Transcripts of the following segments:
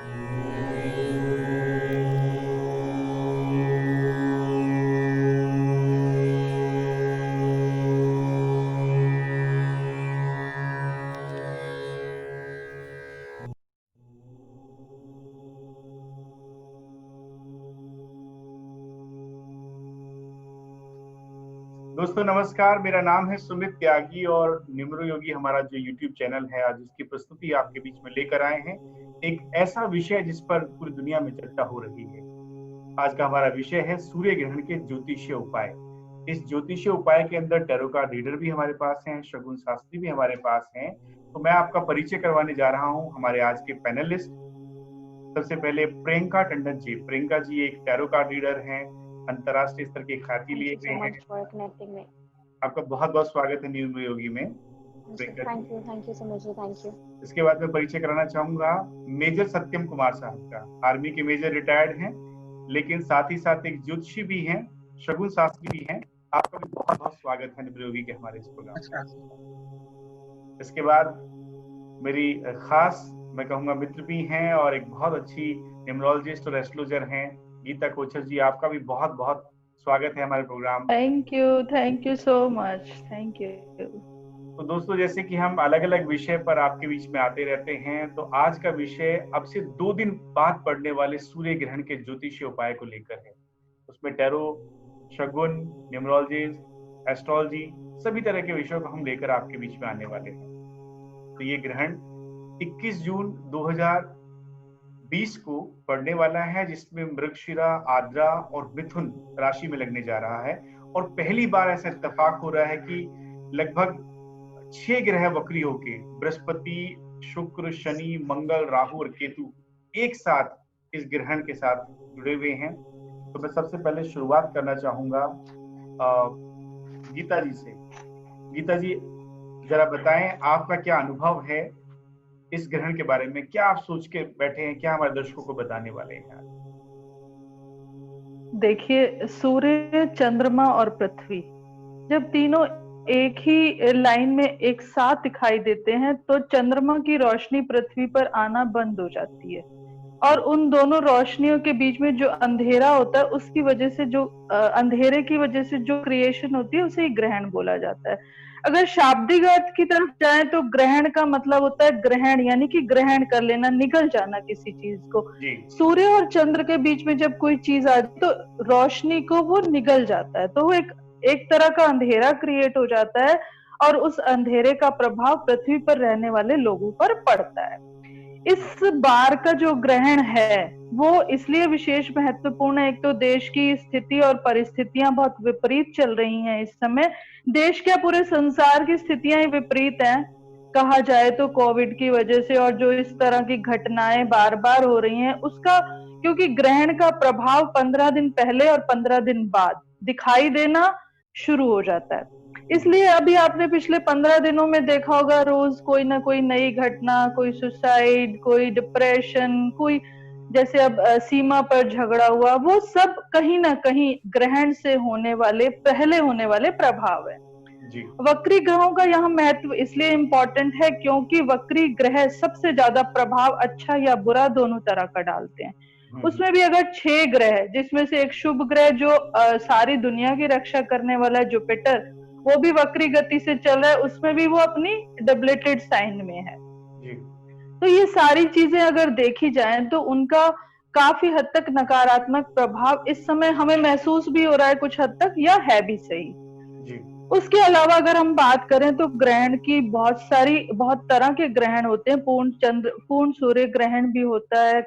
दोस्तों नमस्कार, मेरा नाम है सुमित त्यागी और निम्र योगी हमारा जो YouTube चैनल है, आज इसकी प्रस्तुति आपके बीच में लेकर आए हैं। एक ऐसा विषय जिस पर पूरी दुनिया में चर्चा हो रही है। आज का हमारा विषय है सूर्य ग्रहण के ज्योतिषीय उपाय। इस ज्योतिषीय उपाय के अंदर टैरो कार्ड रीडर भी हमारे पास हैं, शगुन शास्त्री भी हमारे पास हैं। तो मैं आपका परिचय करवाने जा रहा हूँ हमारे आज के पैनलिस्ट। सबसे पहले प्रियंका टंडन जी। प्रियंका जी एक टैरो कार्ड रीडर हैं, अंतरराष्ट्रीय स्तर के ख्याति लिए हुए हैं। आपका बहुत बहुत स्वागत है न्यूज योगी में। Thank you so much. Thank you. इसके बाद मैं परिचय कराना चाहूंगा मेजर सत्यम कुमार साहब का। आर्मी के मेजर रिटायर्ड हैं, लेकिन साथ ही साथ एक ज्योतिषी भी हैं, शगुन शास्त्री भी हैं। आपका भी बहुत बहुत स्वागत है न्यूज योगी के हमारे इस प्रोग्राम में। इसके बाद मेरी खास मैं कहूंगा मित्र भी हैं और एक बहुत अच्छी न्यूमरोलॉजिस्ट और एस्ट्रोलॉजर हैं, गीता कोचर जी। आपका भी बहुत बहुत स्वागत है हमारे programme. Thank you so much. Thank you. तो दोस्तों, जैसे कि हम अलग अलग विषय पर आपके बीच में आते रहते हैं, तो आज का विषय अब से 2 दिन बाद पड़ने वाले सूर्य ग्रहण के ज्योतिषीय उपाय को लेकर है। उसमें टैरो, शगुन, न्यूमरोलॉजी, एस्ट्रोलॉजी सभी तरह के विषयों को हम लेकर आपके बीच में आने वाले हैं। तो ये ग्रहण 21 जून 2020 को पड़ने वाला है, जिसमें मृगशिरा, आद्रा और मिथुन राशि में लगने जा रहा है। और पहली बार ऐसा इत्तेफाक हो रहा है कि लगभग 6 ग्रह वक्री होके, बृहस्पति, शुक्र, शनि, मंगल, राहु और केतु एक साथ इस ग्रहण के साथ जुड़े हुए हैं। तो मैं सबसे पहले शुरुआत करना चाहूंगा गीता जी से। गीता जी, जरा बताएं आपका क्या अनुभव है इस ग्रहण के बारे में? क्या आप सोच के बैठे हैं, क्या हमारे दर्शकों को बताने वाले हैं? देखिए, सूर्य, चंद्रमा और पृथ्वी जब तीनों एक ही लाइन में एक साथ दिखाई देते हैं तो चंद्रमा की रोशनी पृथ्वी पर आना बंद हो जाती है, और उन दोनों रोशनियों के बीच में जो अंधेरा होता है, उसकी वजह से जो अंधेरे की वजह से जो क्रिएशन होती है, उसे ग्रहण बोला जाता है। अगर शाब्दिक अर्थ की तरफ जाएं तो ग्रहण का मतलब होता है ग्रहण, यानी कि ग्रहण कर लेना, निगल जाना किसी चीज को। सूर्य और चंद्र के बीच में जब कोई चीज आ जाए तो रोशनी को वो निगल जाता है, तो वो एक तरह का अंधेरा क्रिएट हो जाता है, और उस अंधेरे का प्रभाव पृथ्वी पर रहने वाले लोगों पर पड़ता है। इस बार का जो ग्रहण है वो इसलिए विशेष महत्वपूर्ण है। एक तो देश की स्थिति और परिस्थितियां बहुत विपरीत चल रही हैं इस समय। देश क्या, पूरे संसार की स्थितियां ही विपरीत हैं कहा जाए तो, कोविड की वजह से, और जो इस तरह की घटनाएं बार बार हो रही हैं उसका, क्योंकि ग्रहण का प्रभाव 15 दिन पहले और 15 दिन बाद दिखाई देना शुरू हो जाता है। इसलिए अभी आपने पिछले 15 दिनों में देखा होगा, रोज कोई ना कोई नई घटना, कोई सुसाइड, कोई डिप्रेशन, कोई जैसे अब सीमा पर झगड़ा हुआ, वो सब कहीं ना कहीं ग्रहण से होने वाले, पहले होने वाले प्रभाव है। वक्री ग्रहों का यहाँ महत्व इसलिए इम्पोर्टेंट है क्योंकि वक्री ग्रह सबसे ज्यादा प्रभाव अच्छा या बुरा दोनों तरह का डालते हैं। उसमें भी अगर 6 ग्रह, जिसमें से एक शुभ ग्रह जो सारी दुनिया की रक्षा करने वाला है, जुपिटर, वो भी वक्री गति से चल रहा है, उसमें भी वो अपनी डबलेटेड साइन में है। तो ये सारी चीजें अगर देखी जाएं तो उनका काफी हद तक नकारात्मक प्रभाव इस समय हमें महसूस भी हो रहा है कुछ हद तक, या है भी सही। उसके अलावा अगर हम बात करें तो ग्रहण की बहुत तरह के ग्रहण होते हैं। पूर्ण सूर्य ग्रहण भी होता है,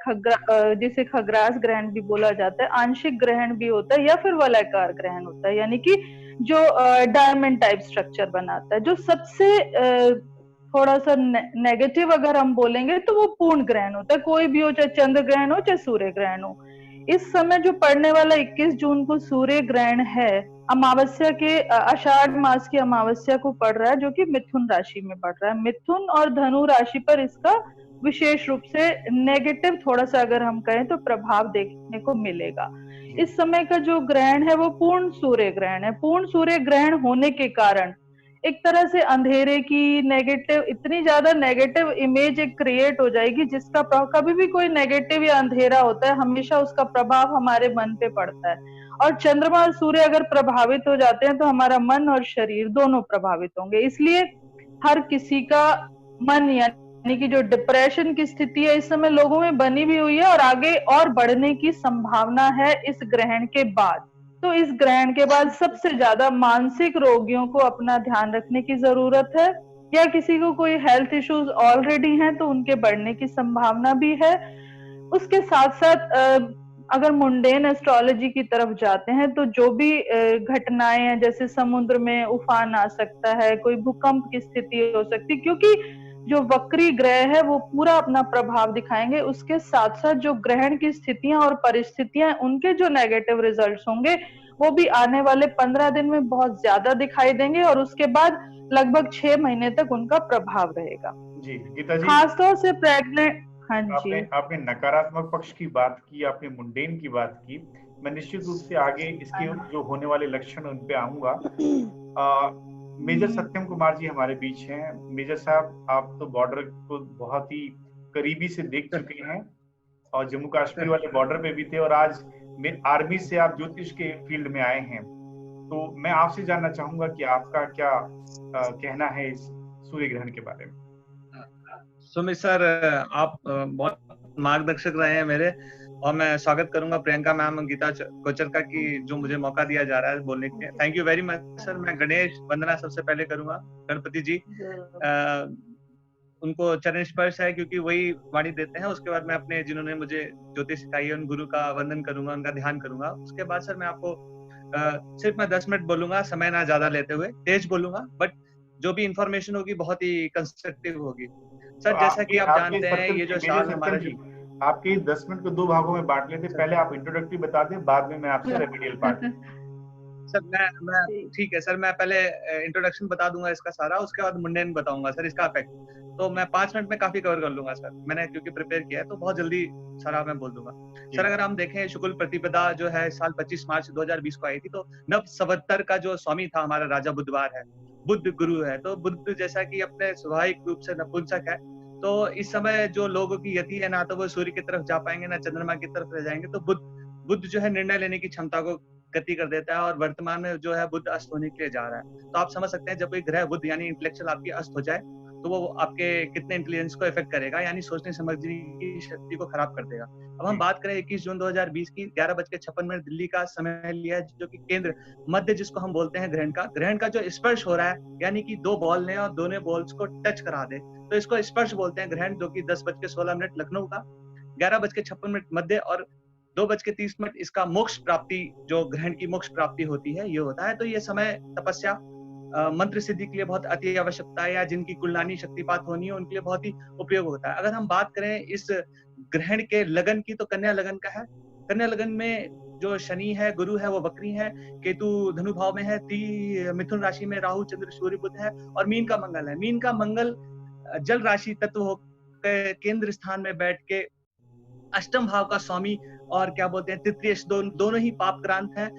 जिसे खग्रास ग्रहण भी बोला जाता है, आंशिक ग्रहण भी होता है, या फिर वलयाकार ग्रहण होता है, यानी कि जो डायमंड टाइप स्ट्रक्चर बनाता है। जो सबसे थोड़ा सा नेगेटिव अगर हम बोलेंगे तो वो पूर्ण ग्रहण होता है, कोई भी हो, चाहे चंद्र ग्रहण हो चाहे सूर्य ग्रहण हो। इस समय जो पड़ने वाला 21 जून को सूर्य ग्रहण है, अमावस्या के, आषाढ़ मास की अमावस्या को पड़ रहा है, जो कि मिथुन राशि में पड़ रहा है। मिथुन और धनु राशि पर इसका विशेष रूप से नेगेटिव, थोड़ा सा अगर हम कहें तो, प्रभाव देखने को मिलेगा। इस समय का जो ग्रहण है वो पूर्ण सूर्य ग्रहण है। पूर्ण सूर्य ग्रहण होने के कारण एक तरह से अंधेरे की नेगेटिव, इतनी ज्यादा नेगेटिव इमेज एक क्रिएट हो जाएगी जिसका कभी भी कोई नेगेटिव या अंधेरा होता है हमेशा उसका प्रभाव हमारे मन पे पड़ता है। और चंद्रमा और सूर्य अगर प्रभावित हो जाते हैं तो हमारा मन और शरीर दोनों प्रभावित होंगे। इसलिए हर किसी का मन, यानी कि जो डिप्रेशन की स्थिति है इस समय लोगों में बनी भी हुई है और आगे और बढ़ने की संभावना है इस ग्रहण के बाद। तो इस ग्रहण के बाद सबसे ज्यादा मानसिक रोगियों को अपना ध्यान रखने की जरूरत है, या किसी को कोई हेल्थ इश्यूज ऑलरेडी हैं तो उनके बढ़ने की संभावना भी है। उसके साथ साथ अगर मुंडेन एस्ट्रोलॉजी की तरफ जाते हैं तो जो भी घटनाएं हैं, जैसे समुद्र में उफान आ सकता है, कोई भूकंप की स्थिति हो सकती है, क्योंकि जो वक्री ग्रह है वो पूरा अपना प्रभाव दिखाएंगे। उसके साथ साथ जो ग्रहण की स्थितियां और परिस्थितियां, उनके जो नेगेटिव रिजल्ट्स होंगे वो भी आने वाले 15 दिन में बहुत ज्यादा दिखाई देंगे और उसके बाद लगभग 6 महीने तक उनका प्रभाव रहेगा। जी गीता जी, खासतौर से प्रेग्नेंट। हाँ जी, आपने नकारात्मक पक्ष की बात की, आपने मुंडेन की बात की। मैं निश्चित रूप से आगे इसके जो होने वाले लक्षण उन पे आऊंगा। मेजर सत्यम कुमार जी हमारे बीच हैं। मेजर साहब, आप तो बॉर्डर को बहुत ही करीबी से देख चुके हैं और जम्मू कश्मीर वाले बॉर्डर पे भी थे, और आज आर्मी से आप ज्योतिष के फील्ड में आए हैं। तो मैं आपसे जानना चाहूंगा कि आपका क्या कहना है इस सूर्य ग्रहण के बारे में। सुमित सर, आप बहुत मार्गदर्शक रहे हैं मेरे, और मैं स्वागत करूंगा प्रियंका मैम, गीता कोचर का, कि जो मुझे मौका दिया जा रहा है बोलने के लिए। Thank you very much sir. मैं गणेश वंदना सबसे पहले करूंगा, गणपति जी उनको चरण स्पर्श है क्योंकि वही वाणी देते हैं। उसके बाद मैं अपने जिन्होंने मुझे ज्योतिष सिखाई है उन गुरु का वंदन करूंगा, उनका ध्यान करूंगा। उसके बाद सर मैं आपको सिर्फ मैं 10 मिनट बोलूंगा, समय ना ज्यादा लेते हुए, तेज बोलूंगा, बट जो भी इंफॉर्मेशन होगी बहुत ही कंस्ट्रक्टिव होगी सर। तो जैसा कि आप जानते हैं ये जो साल हमारा आपके 10 मिनट को 2 भागों में बांट लेते। पहले आप इंट्रोडक्टरी बता दें, बाद में मैं आपसे रेमेडियल पार्ट। सर मैं ठीक है सर, मैं पहले इंट्रोडक्शन बता दूंगा इसका सारा, उसके बाद मुंडेन बताऊंगा सर इसका इफेक्ट। तो मैं 5 मिनट में काफी कवर कर लूंगा सर, मैंने क्योंकि प्रिपेयर किया है तो बहुत जल्दी सारा मैं बोल दूंगा सर। अगर हम देखें शुक्ल प्रतिपदा जो है साल 25 मार्च 2020 को आई थी, तो नव संवत्सर का जो स्वामी था हमारा राजा बुधवार है, बुध गुरु है। तो बुध जैसा कि अपने स्वाभाविक रूप से नपुंसक है, तो इस समय जो लोगों की गति है ना तो वो सूर्य की तरफ जा पाएंगे ना चंद्रमा की तरफ रह जाएंगे। तो बुध जो है निर्णय लेने की क्षमता को गति कर देता है, और वर्तमान में जो है बुध अस्त होने के लिए जा रहा है। तो आप समझ सकते हैं जब कोई ग्रह बुध यानी इंटेलेक्चुअल आपकी अस्त हो जाए तो वो आपके कितने इंटेलिजेंस को इफेक्ट करेगा, यानी सोचने समझने की शक्ति को खराब कर देगा। अब हम बात करें 21 जून 2020 की 11:56 दिल्ली का समय लिया है, जो कि केंद्र मध्य जिसको हम बोलते हैं ग्रहण का जो स्पर्श हो रहा है, यानी कि 2 बॉल ने और दोनों बॉल्स को टच करा दे, तो इसको स्पर्श बोलते हैं ग्रहण, जो कि 10:16 लखनऊ का, 11:56 मध्य और 2:30 इसका मोक्ष प्राप्ति, जो ग्रहण की मोक्ष प्राप्ति होती है, ये होता है। तो ये समय तपस्या मंत्र सिद्धि के लिए बहुत अति आवश्यकता है, या जिनकी कुंडलानी शक्तिपात होनी है उनके लिए बहुत ही उपयोग होता है। अगर हम बात करें इस ग्रहण के लगन की, तो कन्या लगन का है। कन्या लगन में जो शनि है, गुरु है, वो वक्री है, केतु धनु भाव में है, मिथुन राशि में राहु चंद्र सूर्य बुध है, और मीन का मंगल है। मीन का मंगल जल राशि तत्व होकर केंद्र स्थान में बैठ के अष्टम भाव का स्वामी, और क्या बोलते हैं तृतीय, दोनों ही पापक्रांत है।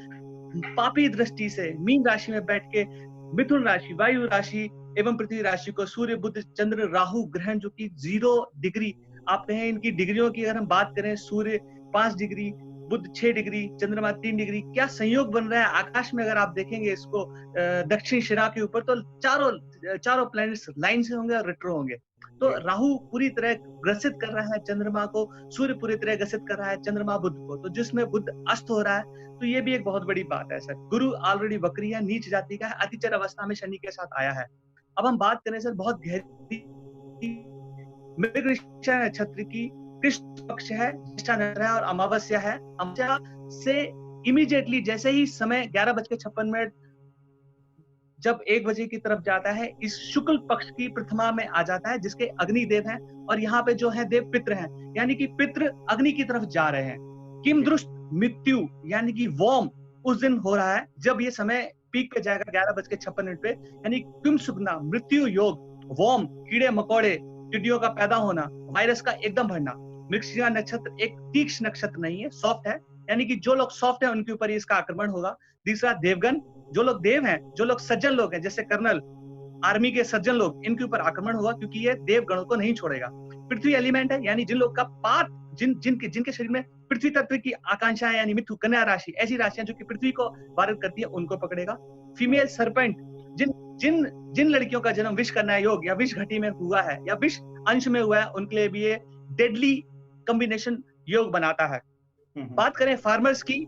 पापी दृष्टि से मीन राशि में बैठ के मिथुन राशि, वायु राशि एवं पृथ्वी राशि को सूर्य बुध चंद्र राहु ग्रहण, जो कि 0 डिग्री आप कहें इनकी डिग्रियों की अगर हम बात करें, सूर्य 5 डिग्री, बुध 6 डिग्री, चंद्रमा 3 डिग्री, क्या संयोग बन रहा है आकाश में। अगर आप देखेंगे इसको दक्षिण शिरा के ऊपर, तो चारों प्लैनेट्स लाइन से होंगे और रेट्रो होंगे। तो राहु पूरी तरह ग्रसित कर रहा है चंद्रमा को, सूर्य पूरी तरह ग्रसित कर रहा है चंद्रमा बुध को, तो जिसमें बुध अस्त हो रहा है, तो ये भी एक बहुत बड़ी बात है सर। गुरु ऑलरेडी वक्री है, नीच जाति का है, अतिचर अवस्था में शनि के साथ आया है। अब हम बात करें सर बहुत गहरी, मृगशिरा नक्षत्र की, कृष्ण पक्ष है, ज्येष्ठा नक्षत्र है और अमावस्या है। अमावस्या से इमीडिएटली जैसे ही समय 11:56 जब 1 बजे की तरफ जाता है, इस शुक्ल पक्ष की प्रथमा में आ जाता है, जिसके अग्निदेव हैं, और यहाँ पे जो है देव पितृ हैं, यानी कि पितृ अग्नि की तरफ जा रहे हैं। किम दृष्ट मृत्यु यानी कि वोम उस दिन हो रहा है जब ये समय पीक पे जाएगा 11:56 पे, यानी किम सुगना मृत्यु योग, वोम कीड़े मकोड़े, टिड्डियों का पैदा होना, वायरस का एकदम बढ़ना। मृगशिरा नक्षत्र एक तीक्ष्ण नक्षत्र नहीं है, सॉफ्ट है, यानी कि जो लोग सॉफ्ट है उनके ऊपर इसका आक्रमण होगा। दूसरा देवगन, जो लोग देव हैं, जो लोग सज्जन लोग हैं, जैसे कर्नल आर्मी के सज्जन लोग, इनके ऊपर आक्रमण हुआ, क्योंकि ये देवगणों को नहीं छोड़ेगा। पृथ्वी एलिमेंट है, यानी जिन लोग का पात, जिनके शरीर में पृथ्वी तत्व की आकांक्षा है, यानी मिथु, कन्या राशि, ऐसी राशियां जो कि पृथ्वी को बाधित करती है, उनको पकड़ेगा। फीमेल सरपेंट, जिन लड़कियों का जन्म विष कन्या योग या विष घटी में हुआ है या विष अंश में हुआ है, उनके लिए भी ये डेडली कॉम्बिनेशन योग बनाता है। बात करें फार्मर्स की,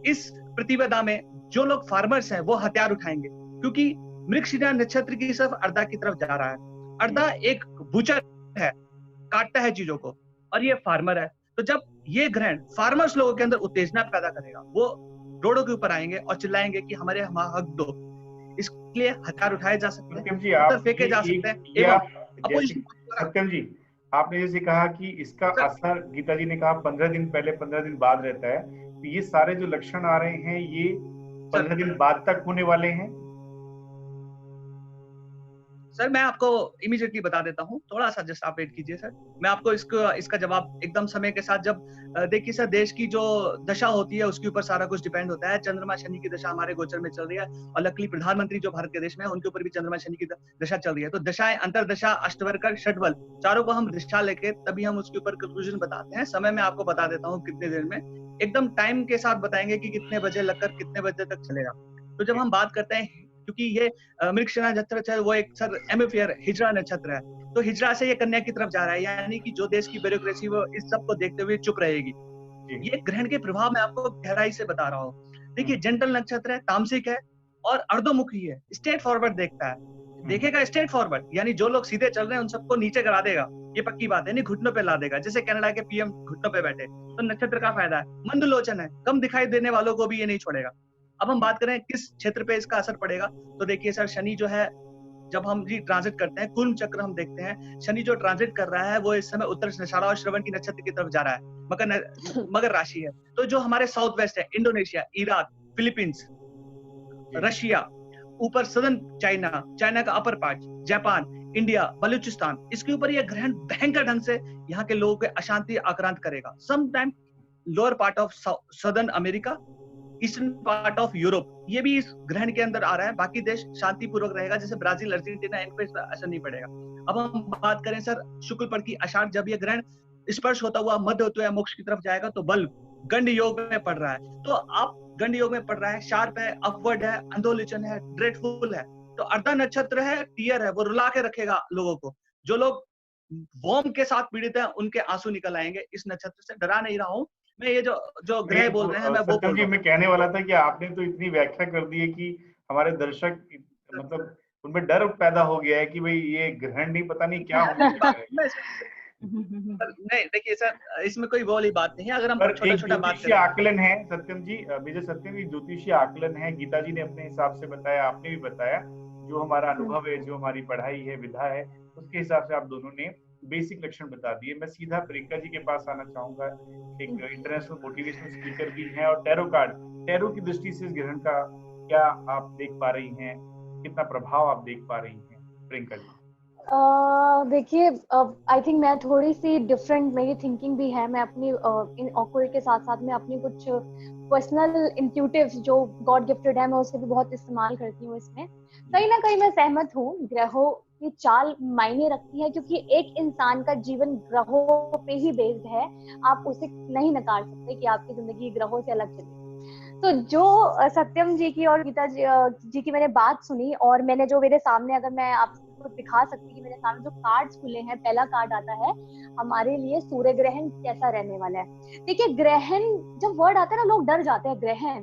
इस प्रतिपदा में जो लोग फार्मर्स हैं वो हथियार उठाएंगे, क्योंकि मृगशिरा नक्षत्र की तरफ अर्धा की तरफ जा रहा है। अर्धा एक बुचर है, काटता है चीजों को, और ये फार्मर है। तो जब ये ग्रहण फार्मर्स लोगों के अंदर उत्तेजना पैदा करेगा, वो रोडों के ऊपर आएंगे और चिल्लाएंगे कि हमारे हक दो। इसके लिए हथियार उठाए जा सकते हैं, पत्थर फेंके जा सकते हैं। सत्यम जी, आपने जैसे कहा कि इसका असर, गीता जी ने कहा 15 दिन पहले 15 दिन बाद रहता है, तो ये सारे जो लक्षण आ रहे हैं ये 15 दिन बाद तक होने वाले हैं? सर मैं आपको इमीडिएटली बता देता हूँ, थोड़ा सा जस्ट आप वेट कीजिए सर, मैं आपको इसका जवाब एकदम समय के साथ, जब देखिए सर देश की जो दशा होती है उसके ऊपर सारा कुछ डिपेंड होता है। चंद्रमा शनि की दशा हमारे गोचर में चल रही है, और लकली प्रधानमंत्री जो भारत के देश में है उनके ऊपर भी चंद्रमा शनि की दशा चल रही है। तो दशाएं, अंतरदशा, अष्टवर्कर, षटबल, चारों को हम दिशा लेके तभी हम उसके ऊपर कंक्लूजन बताते हैं। समय मैं आपको बता देता हूँ कितने दिन में, एकदम टाइम के साथ बताएंगे कि कितने बजे लगकर कितने बजे तक चलेगा। तो जब हम बात करते हैं, क्योंकि ये मृगशिरा नक्षत्र है, वो एक सर एमिफेयर हिजरा नक्षत्र है, तो हिजरा से ये कन्या की तरफ जा रहा है, यानी कि जो देश की ब्यूरोक्रेसी वो इस सब को देखते हुए चुप रहेगी। ये ग्रहण के प्रभाव मैं आपको गहराई से बता रहा हूँ। देखिए जंटल नक्षत्र है, तामसिक है और अर्धमुखी है, स्ट्रेट फॉरवर्ड देखता है, देखेगा स्ट्रेट फॉरवर्ड, यानी जो लोग सीधे चल रहे हैं उन सबको नीचे करा देगा, ये पक्की बात है, नहीं घुटनों पे ला देगा, जैसे कनाडा के पीएम घुटनों पे बैठे। तो नक्षत्र का फायदा है, मंदलोचन है, कम दिखाई देने वालों को भी ये नहीं छोड़ेगा। अब हम बात करें किस क्षेत्र पे इसका असर पड़ेगा, तो देखिए सर शनि जो है, जब हम जी ट्रांजिट करते हैं, कुर्म चक्र हम देखते हैं, शनि जो ट्रांजिट कर रहा है वो इस समय उत्तर दशारा और श्रवण की नक्षत्र की तरफ जा रहा है, मकर राशि है। तो जो हमारे साउथ वेस्ट है, इंडोनेशिया, इराक, फिलीपींस, रशिया, ऊपर सदर्न चाइना का upper part, Japan, India, Balochistan, इसके ऊपर यह ग्रहण भयंकर ढंग से यहाँ के लोगों के अशांति आक्रांत करेगा। Sometime lower part of southern America, eastern part of Europe, ये भी इस ग्रहण के अंदर आ रहा है। बाकी देश शांतिपूर्वक रहेगा, जैसे ब्राजील, अर्जेंटीना, इन पे असर नहीं पड़ेगा। अब हम बात करें सर शुक्ल पक्ष की आषाढ़, जब ये ग्रहण स्पर्श होता हुआ मध्य होते हुए मोक्ष की तरफ जाएगा, तो बल गंड योग में पड़ रहा है। तो आप गंड योग में पड़ रहा है, शार्प है, अपवर्ड है, अंधोलिचन है, ड्रेडफुल है। तो अर्धा नक्षत्र है, टीयर है, वो रुला के रखेगा लोगों को। जो लोग वॉर्म के साथ पीड़ित हैं उनके आंसू निकल आएंगे। इस नक्षत्र से डरा नहीं रहा हूँ मैं, ये जो ग्रह बोल रहे हैं मैं वो बोल रहा हूं। मैं कहने वाला था कि आपने तो इतनी व्याख्या कर दी है कि हमारे दर्शक, मतलब उनमें डर पैदा हो गया है कि भाई ये ग्रहण नहीं, पता नहीं क्या होने वाला है। नहीं देखिए सर, इसमें कोई वो वाली बात नहीं है। अगर हम छोटा-छोटा बात करें, आकलन है सत्यम जी, मेजर सत्यम जी, ज्योतिषीय आकलन है, गीता जी ने अपने हिसाब से बताया, आपने भी बताया, जो हमारा अनुभव है, जो हमारी पढ़ाई है, विधा है, उसके हिसाब से आप दोनों ने बेसिक लक्षण बता दिए। मैं सीधा प्रियंका जी के पास आना चाहूंगा। एक इंटरनेशनल मोटिवेशनल स्पीकर भी हैं और टैरो कार्ड, टैरो की दृष्टि से इस ग्रहण का क्या आप देख पा रही हैं, कितना प्रभाव आप देख पा रही हैं प्रियंका जी? देखिए, आई थिंक मैं थोड़ी सी डिफरेंट, मेरी थिंकिंग भी है। मैं अपनी इन ऑकल्ट के साथ साथ में अपनी कुछ पर्सनल इंट्यूटिव जो गॉड गिफ्टेड है, मैं उसे भी बहुत इस्तेमाल करती हूँ इसमें। कहीं ना कहीं मैं सहमत हूँ, ग्रहों की चाल मायने रखती है, क्योंकि एक इंसान का जीवन ग्रहों पे ही बेस्ड है। आप उसे नहीं नकार सकते कि आपकी जिंदगी ग्रहों से अलग चले। तो जो सत्यम जी की और गीता जी की मैंने बात सुनी, और मैंने जो मेरे सामने, अगर मैं आपको दिखा सकती कि मेरे सामने जो कार्ड्स खुले हैं, पहला कार्ड आता है हमारे लिए सूर्य ग्रहण कैसा रहने वाला है। देखिए ग्रहण जब वर्ड आता है ना, लोग डर जाते हैं। ग्रहण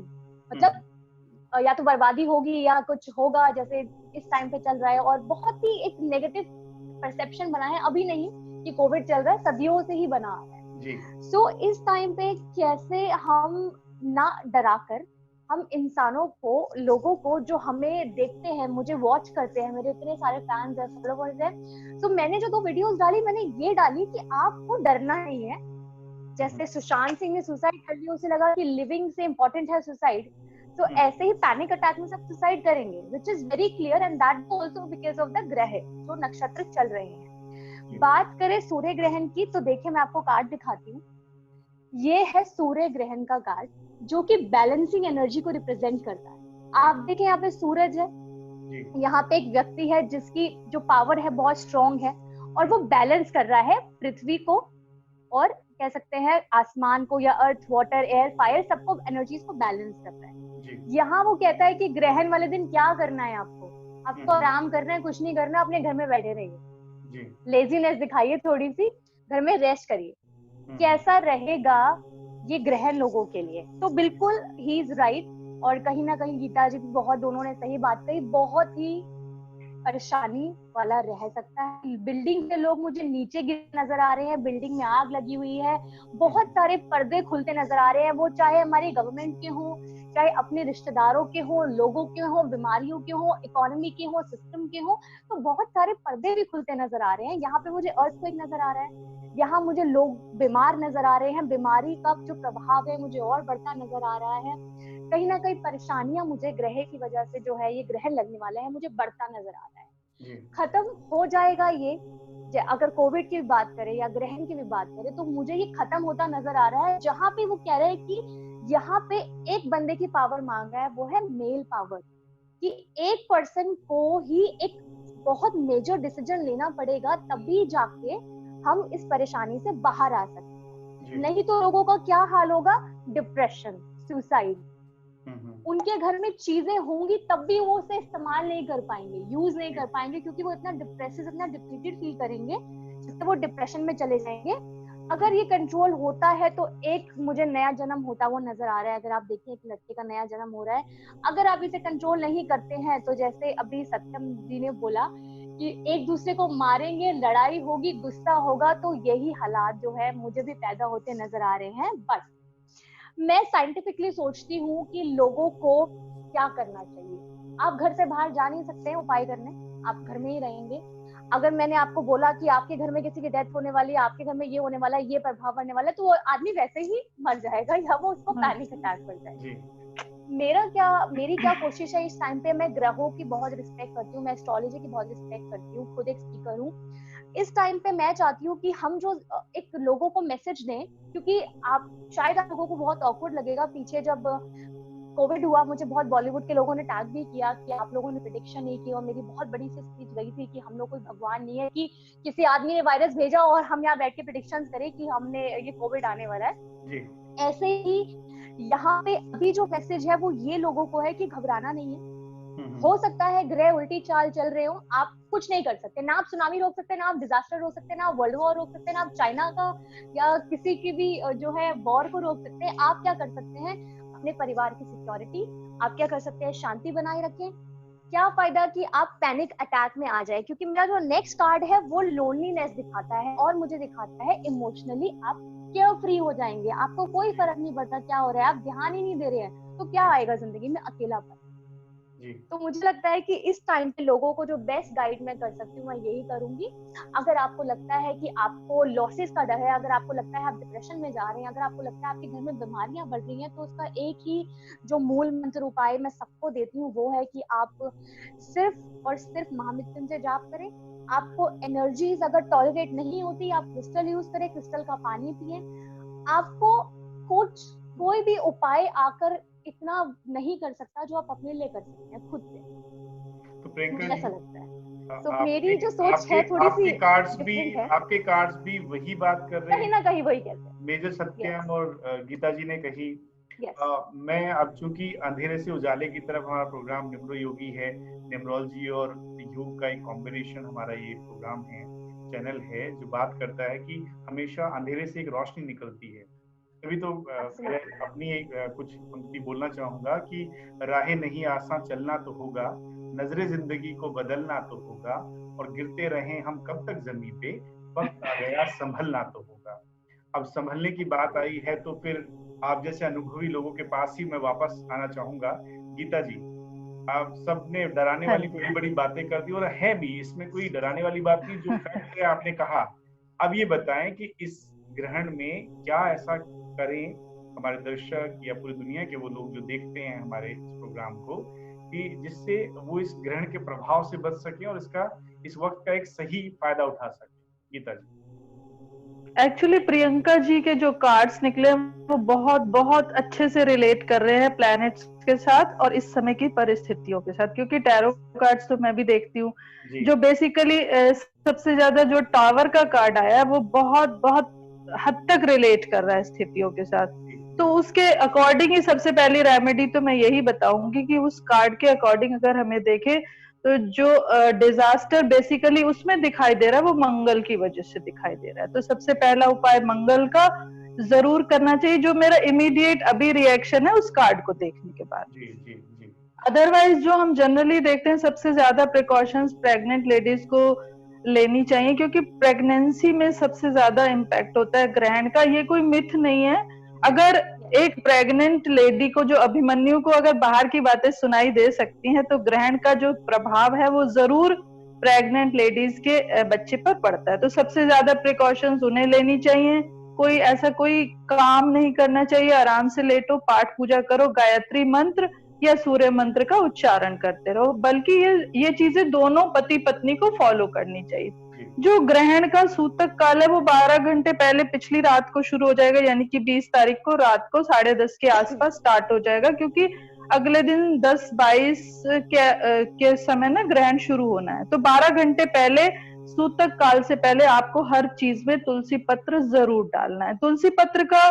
मतलब या तो बर्बादी होगी या कुछ होगा, जैसे इस टाइम पे चल रहा है, और बहुत ही एक नेगेटिव परसेप्शन बना है। अभी नहीं कि कोविड चल रहा है, सदियों से ही बना है। सो इस टाइम पे कैसे हम ना डराकर, हम इंसानों को, लोगों को जो हमें देखते हैं, मुझे वॉच करते हैं, मेरे इतने सारे फैंस हैं, फॉलोअर्स हैं, तो मैंने जो 2 वीडियोस डाली, मैंने ये डाली कि आपको डरना नहीं है। जैसे सुशांत सिंह ने सुसाइड कर लिया, उसे लगा कि लिविंग से इम्पोर्टेंट है सुसाइड, तो ऐसे ही पैनिक अटैक में सब सुसाइड करेंगे, which is very clear, and that also because of the ग्रह जो नक्षत्र चल रहे हैं। बात करें सूर्य ग्रहण की, तो देखिए मैं आपको कार्ड दिखाती हूँ। ये है सूर्य ग्रहण का कार्ड, जो कि बैलेंसिंग एनर्जी को रिप्रेजेंट करता है। आप देखें यहाँ पे सूरज है, यहाँ पे एक व्यक्ति है जिसकी जो पावर है बहुत स्ट्रॉन्ग है और वो बैलेंस कर रहा है पृथ्वी को और कह सकते हैं आसमान को या अर्थ, वाटर, एयर, फायर, सबको एनर्जीज को बैलेंस कर रहा है। यहाँ वो कहता है कि ग्रहण वाले दिन क्या करना है आपको आराम करना है, कुछ नहीं करना, अपने घर में बैठे रहिए, लेजीनेस दिखाइए, थोड़ी सी घर में रेस्ट करिए। कैसा रहेगा ये ग्रहण लोगों के लिए? तो बिल्कुल ही इज राइट। और कहीं ना कहीं गीता जी भी बहुत, दोनों ने सही बात कही, बहुत ही परेशानी वाला रह सकता है। बिल्डिंग के लोग मुझे नीचे गिरते नजर आ रहे हैं, बिल्डिंग में आग लगी हुई है, बहुत सारे पर्दे खुलते नजर आ रहे हैं, वो चाहे हमारी गवर्नमेंट के हों, चाहे अपने रिश्तेदारों के हों, लोगों के हों, बीमारियों के हों, इकोनॉमी के हों, सिस्टम के हों, तो बहुत सारे पर्दे भी खुलते नजर आ रहे हैं। यहाँ पे मुझे अर्थक्वेक नजर आ रहा है, यहाँ मुझे लोग बीमार नजर आ रहे हैं, बीमारी का जो प्रभाव है मुझे और बढ़ता नजर आ रहा है। कहीं ना कहीं परेशानियां मुझे ग्रह की वजह से जो है ये ग्रहण लगने वाला है मुझे बढ़ता नजर आ रहा है। खत्म हो जाएगा ये, अगर कोविड की बात करें या ग्रहण की भी बात करें तो मुझे ये खत्म होता नजर आ रहा है। जहाँ पे वो कह रहे हैं कि यहाँ पे एक बंदे की पावर मांग रहा है, वो है मेल पावर, कि एक पर्सन को ही एक बहुत मेजर डिसीजन लेना पड़ेगा, तभी जाके हम इस परेशानी से बाहर आ सकते हैं। नहीं तो लोगों का क्या हाल होगा? Depression, suicide. उनके घर में चीजें होंगी तब भी वो उसे इस्तेमाल नहीं कर पाएंगे, यूज नहीं कर पाएंगे, क्योंकि वो इतना डिप्रेसिव, इतना डिप्लीटेड फील करेंगे जिससे वो डिप्रेशन में चले जाएंगे। अगर ये कंट्रोल होता है तो एक मुझे नया जन्म होता वो नजर आ रहा है। अगर आप देखें एक लड़के का नया जन्म हो रहा है, अगर आप इसे कंट्रोल नहीं करते हैं तो जैसे अभी सत्यम जी ने बोला कि एक दूसरे को मारेंगे, लड़ाई होगी, गुस्सा होगा, तो यही हालात जो है मुझे भी पैदा होते नजर आ रहे हैं। बस मैं साइंटिफिकली सोचती हूँ कि लोगों को क्या करना चाहिए। आप घर से बाहर जा नहीं सकते हैं उपाय करने, आप घर में ही रहेंगे। अगर मैंने आपको बोला कि आपके घर में किसी की डेथ होने वाली है, आपके घर में ये होने वाला है, ये प्रभाव पड़ने वाला है, तो वो आदमी वैसे ही मर जाएगा या वो उसको पैनिक अटैक पड़ जाएगा। मेरी क्या कोशिश है इस टाइम पे, मैं ग्रहों की बहुत रिस्पेक्ट करती हूँ, मैं एस्ट्रोलॉजी की बहुत रिस्पेक्ट करती हूँ, खुद एक स्पीकर हूँ। इस टाइम पे मैं चाहती हूँ कि हम जो एक लोगों को मैसेज दें, क्योंकि आप शायद आप लोगों को बहुत ऑकवर्ड लगेगा, पीछे जब कोविड हुआ मुझे बहुत बॉलीवुड के लोगों ने टैग भी किया कि आप लोगों ने प्रेडिक्शन नहीं की, और मेरी बहुत बड़ी सी स्पीच गई थी कि हम लोग कोई भगवान नहीं है कि किसी आदमी ने वायरस भेजा और हम यहाँ बैठ के प्रेडिक्शंस करें कि हमने ये कोविड आने वाला है। ऐसे ही यहाँ पे अभी जो मैसेज है वो ये लोगों को है कि घबराना नहीं है। हो सकता है ग्रह उल्टी चाल चल रहे हो, आप कुछ नहीं कर सकते, ना आप सुनामी रोक सकते, ना आप डिजास्टर रोक सकते, ना आप वर्ल्ड वॉर रोक सकते, ना आप चाइना का या किसी की भी जो है वॉर को रोक सकते हैं। आप क्या कर सकते हैं? अपने परिवार की सिक्योरिटी, आप क्या कर सकते हैं? शांति बनाए रखें। क्या फायदा कि आप पैनिक अटैक में आ जाए, क्योंकि मेरा जो नेक्स्ट कार्ड है वो लोनलीनेस दिखाता है और मुझे दिखाता है इमोशनली आप केयर फ्री हो जाएंगे, आपको कोई फर्क नहीं पड़ता क्या हो रहा है, आप ध्यान ही नहीं दे रहे हैं, तो क्या आएगा जिंदगी में? अकेलापन। तो मुझे लगता है कि इस टाइम पे लोगों को जो बेस्ट गाइड मैं कर सकती हूँ मैं यही करूंगी। अगर आपको लगता है कि आपको लॉसेस का डर है, अगर आपको लगता है आप डिप्रेशन में जा रहे हैं, अगर आपको लगता है आपके घर में बीमारियां बढ़ रही हैं, तो उसका एक ही जो मूल मंत्र उपाय मैं सबको देती हूँ वो है कि आप सिर्फ और सिर्फ महामृत्युंजय जाप करें। आपको एनर्जीज अगर टॉलरेट नहीं होती, आप क्रिस्टल यूज करें, क्रिस्टल का पानी पिए। आपको कुछ कोई भी उपाय आकर इतना नहीं कर सकता जो आप अपने लिए कर सकते हैं खुद से। तो प्रियंका जी, ऐसा लगता है। तो मेरी जो सोच है थोड़ी सी डिफरेंट है। आपके कार्ड्स भी वही बात कर रहे हैं, कहीं ना कहीं वही कहते हैं मेजर सत्यम और गीता जी ने कही। मैं अब चूंकि अंधेरे से उजाले की तरफ हमारा प्रोग्राम निम्रो योगी है, न्यूमरोलॉजी और योग का एक कॉम्बिनेशन हमारा ये प्रोग्राम है, चैनल है जो बात करता है कि हमेशा अंधेरे से एक रोशनी निकलती है। तभी तो मैं अपनी एक कुछ पंक्ति बोलना चाहूंगा कि राहें नहीं आसान चलना तो होगा, नजरे जिंदगी को बदलना तो होगा, और गिरते रहे हम कब तक जमीन पे, वक्त आ गया संभलना तो होगा। अब संभलने की बात आई है तो फिर आप जैसे अनुभवी लोगों के पास ही मैं वापस आना चाहूंगा। गीता जी, आप सबने डराने वाली बड़ी बड़ी बातें कर दी, और है भी, इसमें कोई डराने वाली बात नहीं, जो फैक्ट है आपने कहा। अब ये बताएं कि इस ग्रहण में क्या ऐसा करें हमारे दर्शक या पूरी दुनिया के वो लोग जो देखते हैं हमारे इस प्रोग्राम को, कि जिससे वो इस ग्रहण के प्रभाव से बच सके और इसका इस वक्त का एक सही फायदा उठा सके। गीता जी। एक्चुअली प्रियंका जी के जो कार्ड्स निकले वो बहुत बहुत अच्छे से रिलेट कर रहे हैं प्लैनेट्स के साथ और इस समय की परिस्थितियों के साथ, क्योंकि टैरो कार्ड्स तो मैं भी देखती हूँ। जो बेसिकली सबसे ज्यादा जो टावर का कार्ड आया है वो बहुत बहुत हद तक रिलेट कर रहा है स्थितियों के साथ। तो उसके अकॉर्डिंग ही सबसे पहली रेमेडी तो मैं यही बताऊंगी कि उस कार्ड के अकॉर्डिंग अगर हमें देखें तो जो डिजास्टर बेसिकली उसमें दिखाई दे रहा है वो मंगल की वजह से दिखाई दे रहा है। तो सबसे पहला उपाय मंगल का जरूर करना चाहिए, जो मेरा इमीडिएट अभी रिएक्शन है उस कार्ड को देखने के बाद। जी जी जी। अदरवाइज जो हम जनरली देखते हैं सबसे ज्यादा प्रिकॉशंस प्रेग्नेंट लेडीज को लेनी चाहिए, क्योंकि प्रेगनेंसी में सबसे ज्यादा इम्पैक्ट होता है ग्रहण का। ये कोई मिथ नहीं है। अगर एक प्रेग्नेंट लेडी को, जो अभिमन्यु को अगर बाहर की बातें सुनाई दे सकती हैं, तो ग्रहण का जो प्रभाव है वो जरूर प्रेग्नेंट लेडीज के बच्चे पर पड़ता है। तो सबसे ज्यादा प्रिकॉशंस उन्हें लेनी चाहिए। कोई ऐसा कोई काम नहीं करना चाहिए, आराम से लेटो, पाठ पूजा करो, गायत्री मंत्र या सूर्य मंत्र का उच्चारण करते रहो। बल्कि ये चीजें दोनों पति पत्नी को फॉलो करनी चाहिए। जो ग्रहण का सूतक काल है वो 12 घंटे पहले पिछली रात को शुरू हो जाएगा, यानी कि 20 तारीख को रात को 10:30 के आसपास स्टार्ट हो जाएगा, क्योंकि अगले दिन 10-22 के समय ना ग्रहण शुरू होना है। तो 12 घंटे पहले, सूतक काल से पहले आपको हर चीज में तुलसी पत्र जरूर डालना है। तुलसी पत्र का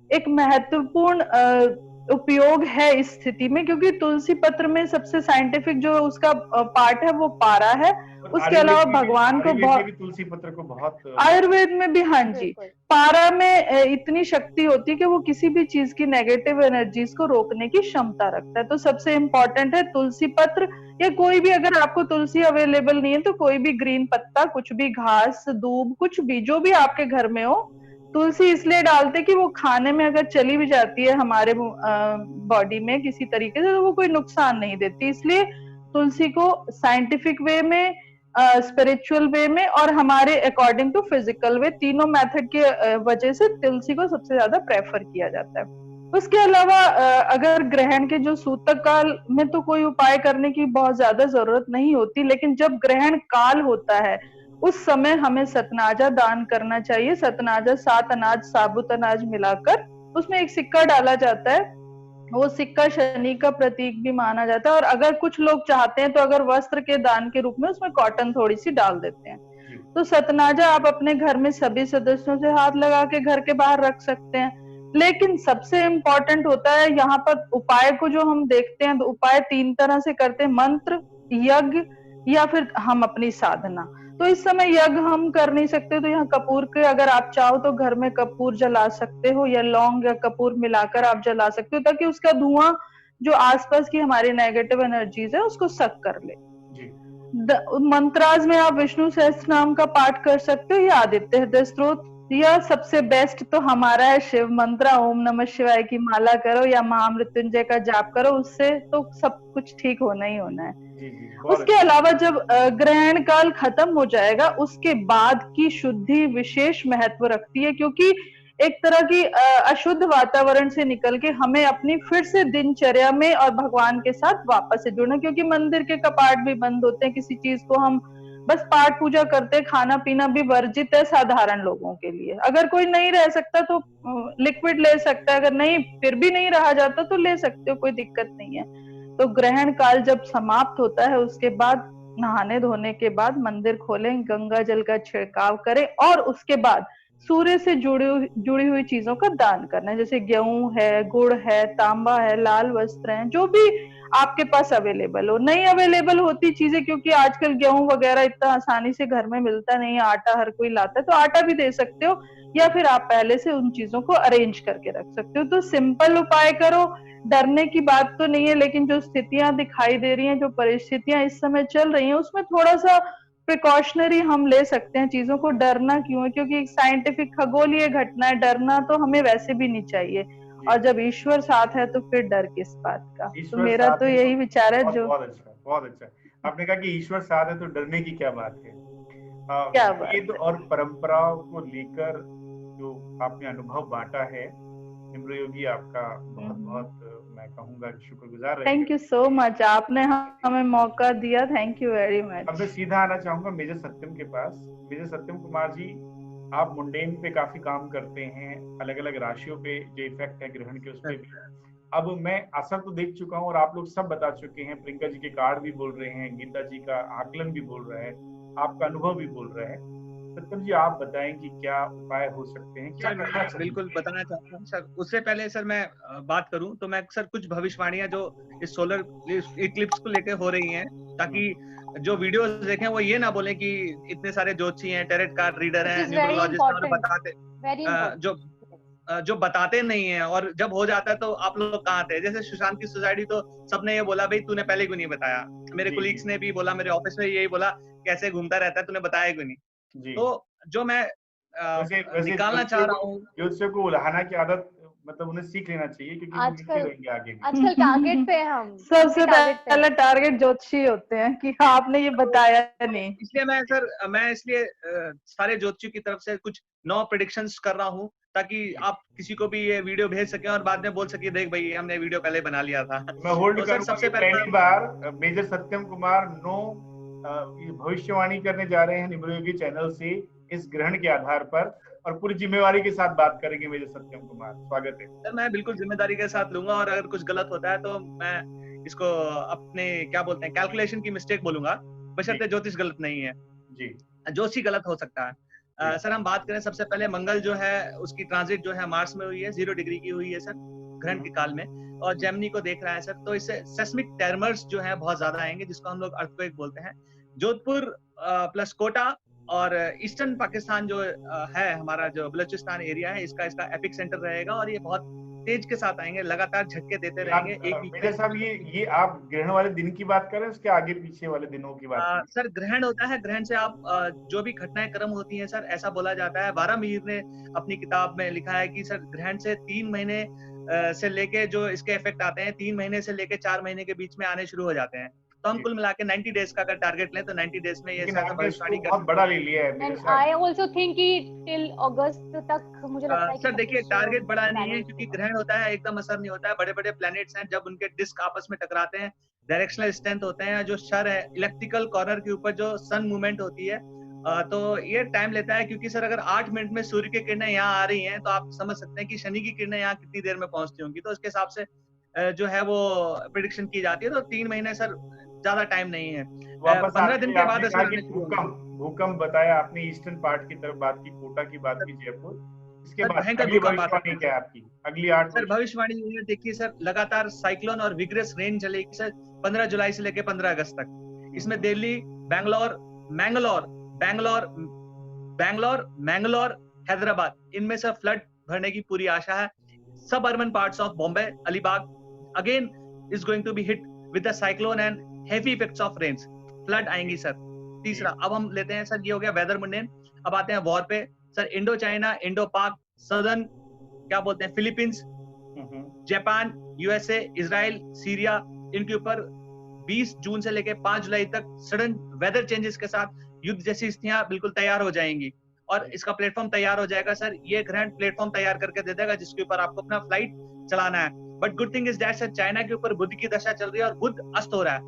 एक महत्वपूर्ण उपयोग है इस स्थिति में, क्योंकि तुलसी पत्र में सबसे साइंटिफिक जो उसका पार्ट है वो पारा है। उसके अलावा भगवान को बहुत, तुलसी पत्र को बहुत, आयुर्वेद में भी, हाँ जी, पारा में इतनी शक्ति होती है कि वो किसी भी चीज की नेगेटिव एनर्जीज को रोकने की क्षमता रखता है। तो सबसे इम्पोर्टेंट है तुलसी पत्र, या कोई भी, अगर आपको तुलसी अवेलेबल नहीं है तो कोई भी ग्रीन पत्ता, कुछ भी, घास, दूब, कुछ भी, जो भी आपके घर में हो। तुलसी इसलिए डालते कि वो खाने में अगर चली भी जाती है हमारे बॉडी में किसी तरीके से, तो वो कोई नुकसान नहीं देती। इसलिए तुलसी को साइंटिफिक वे में, स्पिरिचुअल वे में और हमारे अकॉर्डिंग टू फिजिकल वे, तीनों मेथड के वजह से तुलसी को सबसे ज्यादा प्रेफर किया जाता है। उसके अलावा अगर ग्रहण के जो सूतक काल में तो कोई उपाय करने की बहुत ज्यादा जरूरत नहीं होती, लेकिन जब ग्रहण काल होता है उस समय हमें सतनाजा दान करना चाहिए। सतनाजा 7 अनाज, साबुत अनाज मिलाकर उसमें एक सिक्का डाला जाता है। वो सिक्का शनि का प्रतीक भी माना जाता है। और अगर कुछ लोग चाहते हैं तो अगर वस्त्र के दान के रूप में उसमें कॉटन थोड़ी सी डाल देते हैं। तो सतनाजा आप अपने घर में सभी सदस्यों से हाथ लगा के घर के बाहर रख सकते हैं। लेकिन सबसे इम्पोर्टेंट होता है यहाँ पर उपाय को, जो हम देखते हैं तो उपाय 3 तरह से करते हैं, मंत्र, यज्ञ या फिर हम अपनी साधना। तो इस समय यज्ञ हम कर नहीं सकते, तो यहाँ कपूर के, अगर आप चाहो तो घर में कपूर जला सकते हो, या लौंग या कपूर मिलाकर आप जला सकते हो, ताकि उसका धुआं जो आसपास की हमारी नेगेटिव एनर्जीज है उसको सक कर ले। मंत्राज में आप विष्णु सहस्त्र नाम का पाठ कर सकते हो, या आदित्य हृदय स्तोत्र, या सबसे बेस्ट तो हमारा है शिव मंत्र, ओम नमः शिवाय की माला करो या महामृत्युंजय का जाप करो, उससे तो सब कुछ ठीक होना ही होना है। उसके अलावा जब ग्रहण काल खत्म हो जाएगा उसके बाद की शुद्धि विशेष महत्व रखती है, क्योंकि एक तरह की अशुद्ध वातावरण से निकल के हमें अपनी फिर से दिनचर्या में और भगवान के साथ वापस से जुड़ना, क्योंकि मंदिर के कपाट भी बंद होते हैं, किसी चीज को हम बस पाठ पूजा करते, खाना पीना भी वर्जित है साधारण लोगों के लिए। अगर कोई नहीं रह सकता तो लिक्विड ले सकता है, अगर नहीं फिर भी नहीं रहा जाता तो ले सकते हो, कोई दिक्कत नहीं है। तो ग्रहण काल जब समाप्त होता है उसके बाद नहाने धोने के बाद मंदिर खोलें, गंगा जल का छिड़काव करें और उसके बाद सूर्य से जुड़ी हुई चीजों का दान करना है, जैसे गेहूं है, गुड़ है, तांबा है, लाल वस्त्र है, जो भी आपके पास अवेलेबल हो। नहीं अवेलेबल होती चीजें, क्योंकि आजकल गेहूं वगैरह इतना आसानी से घर में मिलता नहीं है, आटा हर कोई लाता है, तो आटा भी दे सकते हो, या फिर आप पहले से उन चीजों को अरेंज करके रख सकते हो। तो सिंपल उपाय करो, डरने की बात तो नहीं है, लेकिन जो स्थितियां दिखाई दे रही हैं, जो परिस्थितियां इस समय चल रही हैं, उसमें थोड़ा सा प्रिकॉशनरी हम ले सकते हैं। चीजों को डरना क्यों है, क्योंकि एक साइंटिफिक खगोलीय घटना है, डरना तो हमें वैसे भी नहीं चाहिए, और जब ईश्वर साथ है तो फिर डर किस बात का। तो मेरा तो यही विचार है। जो बहुत अच्छा आपने कहा कि ईश्वर साथ है तो डरने की क्या बात है। क्या बात वेद और परंपराओं को लेकर जो आपने अनुभव बांटा है, निम्र योगी, आपका बहुत बहुत मैं कहूंगा शुक्रगुजार। थैंक यू सो मच, आपने हमें मौका दिया, थैंक यू वेरी मच। अब मैं सीधा आना चाहूंगा मेजर सत्यम के पास। मेजर सत्यम कुमार जी, आप मुंडेन पे काफी काम करते हैं, अलग अलग राशियों पे जो इफेक्ट है ग्रहण के उस पे भी। अब मैं असर तो देख चुका हूँ और आप लोग सब बता चुके हैं, प्रियंका जी के कार्ड भी बोल रहे हैं, गीता जी का आकलन भी बोल रहा है, आपका अनुभव भी बोल रहा है। सत्यम जी आप बताएं कि क्या उपाय हो सकते हैं, क्या करना चाहिए? बिल्कुल बताना चाहता हूँ सर। उससे पहले सर मैं बात करूं तो मैं सर कुछ भविष्यवाणियां जो इस सोलर इक्लिप्स को लेकर हो रही हैं, ताकि जो वीडियोस देखें वो ये ना बोले कि इतने सारे ज्योतिषी हैं, टेरेट कार्ड रीडर हैं, न्यूमरोलॉजिस्ट और बताते जो बताते नहीं है, और जब हो जाता है तो आप लोग कहाँ थे। जैसे सुशांत की सोसाइटी तो सबने ये बोला भाई तूने पहले क्यों नहीं बताया। मेरे कोलीग्स ने भी बोला, मेरे ऑफिस में यही बोला कैसे घूमता रहता है, तूने बताया क्यों नहीं। तो जो मैं वैसे निकालना चाह रहा हूँ, ज्योतिषियों को उलाहना की आदत मतलब उन्हें सीख लेना चाहिए, क्योंकि वो मिलते रहेंगे आगे भी। आजकल टारगेट पे हम सबसे पहला टारगेट ज्योतिषी होते हैं कि हाँ आपने ये बताया नहीं। इसलिए मैं सारे ज्योतिषियों की तरफ से कुछ 9 प्रेडिक्शंस कर रहा हूँ, ताकि आप किसी को भी ये वीडियो भेज सकें और बाद में बोल सके देख भाई हमने वीडियो पहले बना लिया था। मैं होल्ड तो करूंगा सबसे पहली बार मेजर सत्यम कुमार 9 भविष्यवाणी करने जा रहे हैं निम्र योगी चैनल से इस ग्रहण के आधार पर, और पूरी जिम्मेवारी के साथ बात करेंगे मेजर सत्यम कुमार। स्वागत है सर। मैं बिल्कुल जिम्मेदारी के साथ लूंगा, और अगर कुछ गलत होता है तो मैं इसको अपने क्या बोलते हैं कैलकुलेशन की मिस्टेक बोलूंगा, बशर्ते ज्योतिष गलत नहीं है जी। ज्योतिषी गलत हो सकता है। सर हम बात करें सबसे पहले मंगल जो है उसकी ट्रांजिट जो है मार्स में हुई है, 0 डिग्री की हुई है सर ग्रहण के काल में, और जेमिनी को देख रहा है सर। तो इससे सेस्मिक टर्मर्स जो है बहुत ज्यादा आएंगे, जिसको हम लोग अर्थक्वेक बोलते हैं। जोधपुर प्लस कोटा और ईस्टर्न पाकिस्तान जो है हमारा जो बलूचिस्तान एरिया है, इसका एपिक सेंटर रहेगा, और ये बहुत तेज के साथ आएंगे, लगातार झटके देते रहेंगे एक वीक मेजर साहब ये आप ग्रहण वाले दिन की बात कर रहे हैं, उसके आगे पीछे वाले दिनों की बात कर रहे हैं? सर ग्रहण होता है, ग्रहण से आप जो भी घटनाएं क्रम होती हैं सर, ऐसा बोला जाता है, वारामीर ने अपनी किताब में लिखा है कि सर ग्रहण से 3 महीने से लेके जो इसके इफेक्ट आते हैं, 3 महीने से लेके 4 महीने के बीच में आने शुरू हो जाते हैं। तो हम कुल मिला के 90 डेज का अगर टारगेट लें तो 90 डेज में ये सारा भविष्यवाणी बहुत बड़ा ले लिया है मेरे साथ। I also think कि till अगस्त तक मुझे लगता है सर देखिए टारगेट बड़ा नहीं है, क्योंकि ग्रहण होता है एकदम असर नहीं होता है। बड़े बड़े प्लैनेट्स हैं, जब उनके डिस्क आपस में टकराते हैं, डायरेक्शनल स्ट्रेंथ होते हैं, जो शर है इलेक्ट्रिकल कॉर्नर के ऊपर जो सन मूवमेंट होती है, तो ये टाइम लेता है। क्योंकि सर अगर 8 मिनट में सूर्य की किरणें यहाँ आ रही हैं, तो आप समझ सकते हैं कि शनि की किरणें यहाँ कितनी देर में पहुंचती होंगी। तो उसके हिसाब से जो है वो प्रिडिक्शन की जाती है। तो 3 महीने सर ज्यादा टाइम नहीं है। 15 दिन के बाद भूकंप बताया आपने, ईस्टर्न पार्ट की तरफ बात की, कोटा की बात की, जयपुर। इसके बाद अगली भविष्यवाणी क्या है आपकी? अगली 8 सर भविष्यवाणी देखिए सर, लगातार साइक्लोन और विग्रस रेन चलेगी सर 15 जुलाई से लेकर 15 अगस्त तक। इसमें दिल्ली, बैंगलोर, हैदराबाद, इनमें से फ्लड भरने की पूरी आशा है। Suburban parts of Bombay, Alibag again is going to be hit with the cyclone and heavy effects of rains. Flood आएंगी सर। तीसरा अब हम लेते हैं सर, ये हो गया वेदर मुंडेन। अब आते हैं वॉर पे सर। इंडो चाइना, इंडो पाक, सदर्न क्या बोलते हैं Philippines, Japan, USA, Israel, Syria, इनके ऊपर 20 जून से लेकर 5 जुलाई तक सडन वेदर चेंजेस के साथ युद्ध जैसी स्थितियां बिल्कुल तैयार हो जाएंगी, और इसका प्लेटफॉर्म तैयार हो जाएगा सर। ये ग्रहण प्लेटफॉर्म तैयार करके दे देगा, जिसके ऊपर आपको अपना फ्लाइट चलाना है। But good thing is that sir, China के ऊपर बुध की दशा चल रही है और बुध अस्त हो रहा है,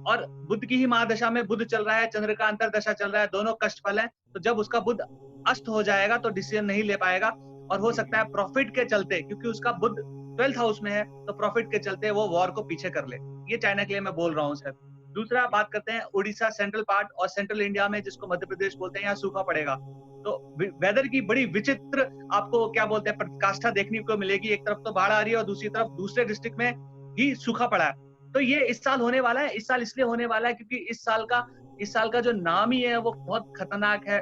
और बुध की ही महादशा में बुध चल रहा है, चंद्र का अंतरदशा चल रहा है, दोनों कष्ट फल है। तो जब उसका बुध अस्त हो जाएगा तो डिसीजन नहीं ले पाएगा, और हो सकता है प्रॉफिट के चलते, क्योंकि उसका बुध 12th हाउस में है, तो प्रॉफिट के चलते वो वॉर को पीछे कर ले। ये चाइना के लिए मैं बोल रहा हूँ सर। दूसरा बात करते हैं उड़ीसा सेंट्रल पार्ट और सेंट्रल इंडिया में, जिसको मध्य प्रदेश बोलते हैं, यहाँ सूखा पड़ेगा। तो वेदर की बड़ी विचित्र आपको क्या बोलते हैं प्रतिकाष्ठा देखने को मिलेगी। एक तरफ तो बाढ़ आ रही है और दूसरी तरफ दूसरे डिस्ट्रिक्ट में ही सूखा पड़ा है। तो ये इस साल होने वाला है। इस साल इसलिए होने वाला है क्योंकि इस साल का जो नाम ही है वो बहुत खतरनाक है।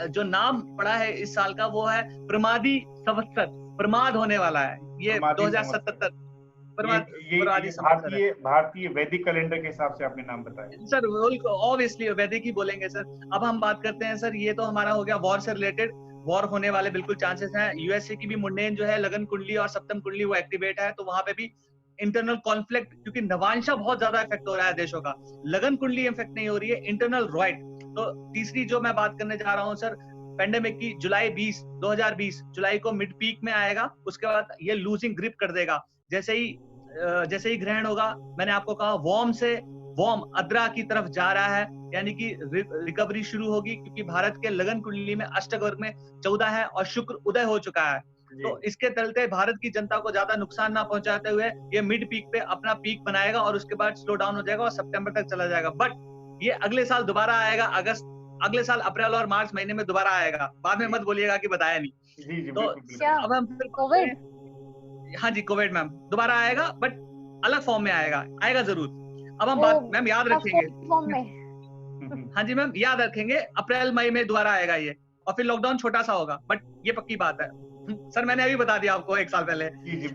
जो नाम पड़ा है इस साल का वो है प्रमादी संवत्सर, प्रमाद होने वाला है ये 2077। भारतीय वैदिक कैलेंडर के हिसाब से आपने नाम बताया सर, ऑब्वियसली वैदिक ही बोलेंगे सर। अब हम बात करते हैं सर, ये तो हमारा हो गया वॉर से रिलेटेड। वॉर होने वाले बिल्कुल चांसेस हैं। यूएसए की भी मुंडेन जो है, लगन कुंडली और सप्तम कुंडली वो एक्टिवेट है, तो वहां पे भी इंटरनल कॉन्फ्लिक्ट, क्योंकि नवांशा बहुत ज्यादा इफेक्ट हो रहा है देशों का। लगन कुंडली इफेक्ट नहीं हो रही है, इंटरनल रॉइड। तो तीसरी जो मैं बात करने जा रहा हूँ सर, पेंडेमिक की, जुलाई 2020 जुलाई को मिड पीक में आएगा। उसके बाद ये लूजिंग ग्रिप कर देगा। जैसे ही ग्रहण होगा, मैंने आपको कहा वार्म से वार्म अद्रा की तरफ जा रहा है, यानी कि रिकवरी शुरू होगी, क्योंकि भारत के लगन कुंडली में अष्टक वर्ग में 14 है और शुक्र उदय हो चुका है। तो इसके चलते भारत की जनता को ज्यादा नुकसान ना पहुंचाते हुए ये मिड पीक पे अपना पीक बनाएगा और उसके बाद स्लो डाउन हो जाएगा और सितंबर तक चला जाएगा। बट ये अगले साल दोबारा आएगा, अगले साल अप्रैल और मार्च महीने में दोबारा आएगा। बाद में मत बोलिएगा कि बताया नहीं। जी तो अब हम फिर कोविड, हाँ जी कोविड मैम दोबारा आएगा, बट अलग फॉर्म में आएगा जरूर। अब हम बात मैम याद रखेंगे, हाँ जी मैम याद रखेंगे, अप्रैल मई में दोबारा आएगा ये, और फिर लॉकडाउन छोटा सा होगा, बट ये पक्की बात है सर, मैंने अभी बता दिया आपको 1 साल पहले।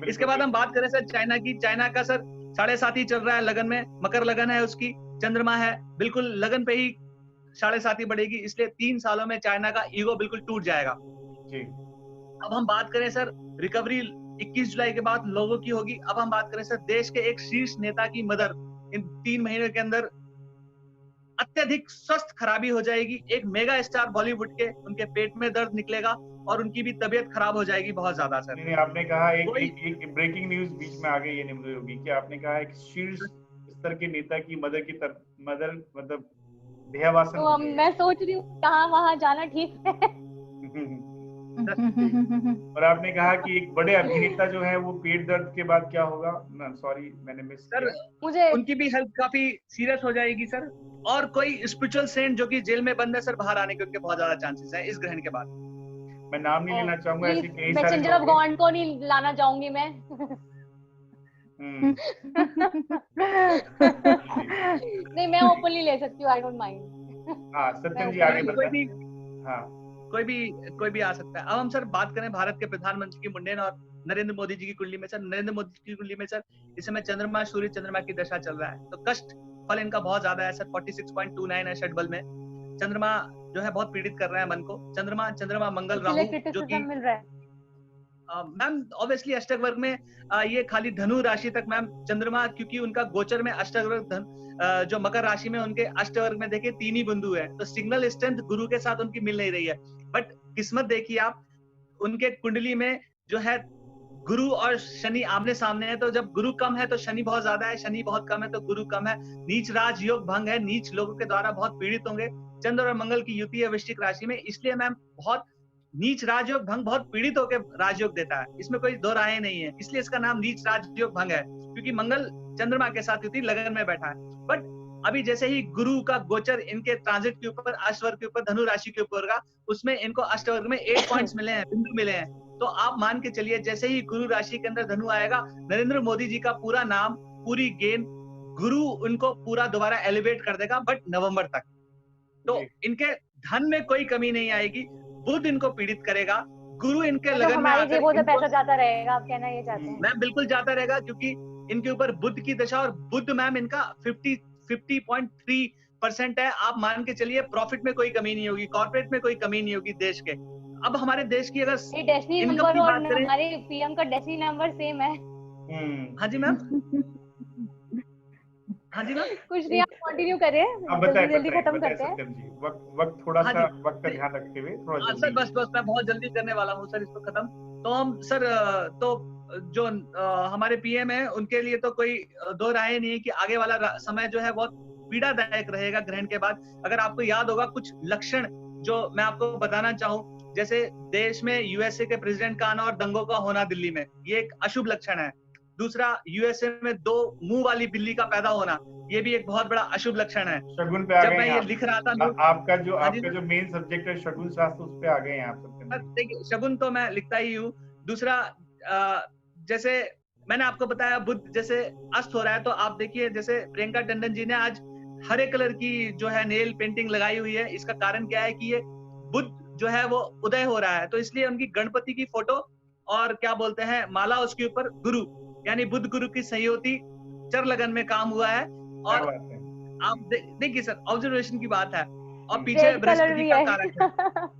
इसके बाद हम बात करें सर चाइना की, चाइना का सर 7.5 ही चल रहा है लगन में, मकर लगन है उसकी, चंद्रमा है, बिल्कुल लगन पे ही 7.5 ही बढ़ेगी, इसलिए 3 सालों में चाइना का ईगो बिल्कुल टूट जाएगा। अब हम बात करें सर रिकवरी 21 जुलाई के बाद लोगों की होगी। अब हम बात करें सर देश के एक शीर्ष नेता की मदर इन 3 महीने के अंदर अत्यधिक स्वस्थ खराबी हो जाएगी। एक मेगा स्टार बॉलीवुड के, उनके पेट में दर्द निकलेगा और उनकी भी तबीयत खराब हो जाएगी बहुत ज्यादा सर। नहीं, आपने कहा एक ब्रेकिंग न्यूज बीच में आ गई है निम्र योगी कि आपने कहा एक शीर्ष स्तर के नेता की मदर मतलब देहावसान। तो मैं सोच रही हूँ कहाँ वहाँ जाना ठीक है। और आपने कहा कि एक बड़े अभिनेता जो है वो पेट दर्द के बाद क्या होगा? सॉरी मैंने मिस सर किया। मुझे उनकी भी हेल्थ काफी सीरियस हो जाएगी सर, और कोई स्पिरिचुअल सेंट जो कि जेल में बंद है सर, बाहर आने के उनके बहुत ज्यादा चांसेस हैं इस ग्रहण के बाद। मैं नाम नहीं लेना चाहूंगा, ऐसे कई सारे मैसेंजर ऑफ गॉड को नहीं लाना चाहूंगी मैं। नहीं मैं ओपनली ले सकती हूँ, आई डोंट माइंड। हाँ सत्यम जी आगे बताएं। हाँ कोई भी आ सकता है। अब हम सर बात करें भारत के प्रधानमंत्री की मुंडेन और नरेंद्र मोदी जी की कुंडली में सर, नरेंद्र मोदी की कुंडली में सर इस समय चंद्रमा सूर्य चंद्रमा की दशा चल रहा है, तो कष्ट फल इनका बहुत ज्यादा है सर, 46.29 है षट बल में। चंद्रमा जो है बहुत पीड़ित कर रहा है मन को। चंद्रमा मंगल राहु जो कि मिल रहा है मैम ऑब्वियसली अष्टक वर्ग में ये खाली धनु राशि तक मैम चंद्रमा, क्योंकि उनका गोचर में अष्टक वर्ग जो मकर राशि में उनके अष्टवर्ग में देखिए 3 ही बिंदु है, तो सिग्नल स्ट्रेंथ गुरु के साथ उनकी मिल नहीं रही है। बट किस्मत देखिए आप, उनके कुंडली में जो है गुरु और शनि आमने सामने है, तो जब गुरु कम है तो शनि बहुत ज्यादा है, शनि बहुत कम है तो गुरु कम है, नीच राज योग भंग है, नीच लोगों के द्वारा बहुत पीड़ित होंगे। चंद्र और मंगल की युति है वृश्चिक राशि में, इसलिए मैम बहुत नीच राजयोग भंग बहुत पीड़ित होकर राजयोग देता है, इसमें कोई दो राय नहीं है, इसलिए इसका नाम नीच राजयोग भंग है, क्योंकि मंगल चंद्रमा के साथ युति लगन में बैठा है। बट अभी जैसे ही गुरु का गोचर इनके ट्रांजिट के ऊपर अष्टवर्ग के ऊपर धनु राशि के ऊपर का, उसमें इनको अष्टवर्ग में 8 पॉइंट्स मिले हैं, बिंदु मिले हैं, तो आप मान के चलिए जैसे ही गुरु राशि के अंदर धनु आएगा, नरेंद्र मोदी जी का पूरा नाम पूरी गेम गुरु उनको पूरा दोबारा एलिवेट कर देगा, बट नवंबर तक। तो इनके धन में कोई कमी नहीं आएगी, बुध इनको पीड़ित करेगा, गुरु इनके लगन में हमारी जेबों से पैसा जाता रहेगा, आप कहना ये चाहते हैं? मैम बिल्कुल जाता रहेगा, क्योंकि इनके ऊपर बुध की दशा, और बुध मैम इनका 50.3% है। आप मान के चलिए प्रॉफिट में कोई कमी नहीं होगी, कॉर्पोरेट में कोई कमी नहीं होगी देश के। अब हमारे देश की अगर इनकम की बात करें, हमारे पीएम का डेस्टिनी नंबर सेम है। हाँ जी मैम, हाँ जी मैम, कुछ नहीं, आप कंटिन्यू करिए, जल्दी खत्म करते हैं। वक्त थोड़ा सा वक्त का ध्यान रखते हुए थोड़ा जल्दी। सर बस मैं बहुत जल्दी करने वाला हूँ सर इसको खत्म। तो हम सर तो जो हमारे पीएम है उनके लिए तो कोई दो राय नहीं है कि आगे वाला समय जो है बहुत पीड़ादायक रहेगा ग्रहण के बाद। अगर आपको याद होगा कुछ लक्षण जो मैं आपको बताना चाहूँ, जैसे देश में यूएसए के प्रेसिडेंट का आना और दंगों का होना दिल्ली में, ये एक अशुभ लक्षण है। दूसरा, यूएसए में 2 मुंह वाली बिल्ली का पैदा होना, ये भी एक बहुत बड़ा अशुभ लक्षण है। शगुन पे आ गए जब मैं ये लिख रहा था आपका जो मेन सब्जेक्ट है शगुन शास्त्र, उस पे आ गए हैं आप सब। देखिए शगुन तो मैं लिखता ही हूँ। दूसरा, जैसे मैंने आपको बताया बुध जैसे अस्त हो रहा है, तो आप देखिए जैसे प्रियंका टंडन जी ने आज हरे कलर की जो है नेल पेंटिंग लगाई हुई है। इसका कारण क्या है कि ये बुध जो है वो उदय हो रहा है, तो इसलिए उनकी गणपति की फोटो और क्या बोलते हैं माला, उसके ऊपर गुरु यानी बुध गुरु की संयोति चर लगन में काम हुआ है। और आप देखिए सर, ऑब्जर्वेशन की बात है, और पीछे बृहस्पति का कारक है।